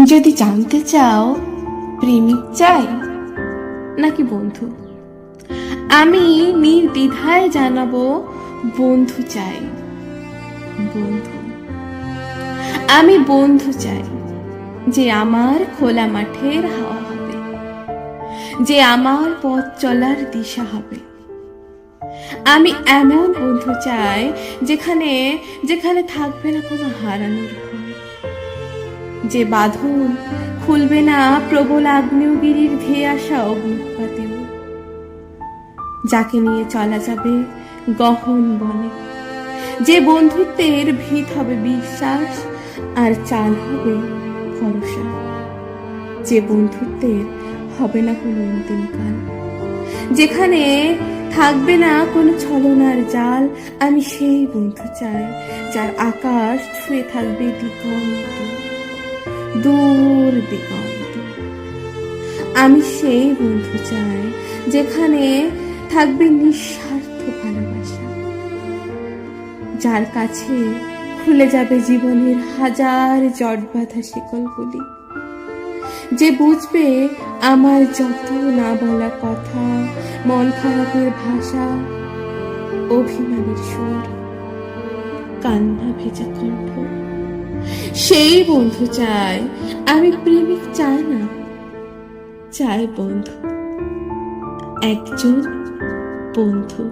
যদি জানতে চাও প্রেমিক চাই নাকি বন্ধু, আমি নির্দ্বিধায় জানাবো বন্ধু চাই। বন্ধু, আমি বন্ধু চাই, যে আমার খোলা মাঠের হাওয়া হবে, যে আমার পথ চলার দিশা হবে। আমি এমন বন্ধু চাই যেখানে যেখানে থাকবে না কোনো হারানোর ভয়, যে বাঁধন খুলবে না প্রবল আগ্নেয়গিরির ধেয়ে আসা অগ্নুৎপাতেও, যাকে নিয়ে চলা যাবে গহন বনে, যে বন্ধুত্বের ভিত হবে বিশ্বাস আর চাল হবে ভরসা, যে বন্ধুত্বের হবে না কোনো অন্তিম কাল, যেখানে থাকবে না কোনো ছলনার জাল। আমি সেই বন্ধু চাই যার আকাশ ছুঁয়ে থাকবে দিগন্ত, দূর দিগন্ত। আমি সেই বন্ধু চাই যেখানে থাকবে নিঃস্বার্থ ভালোবাসা, যার কাছে খুলে যাবে জীবনের হাজার জট বাঁধা শিকলগুলি, যে বুঝবে আমার যত না বলা কথা, মন খারাপের ভাষা, অভিমানের সুর, কান্না ভেজা কণ্ঠ। সেই বন্ধু চাই, আমি প্রেমিক চাই না, চাই বন্ধু, একজন বন্ধু।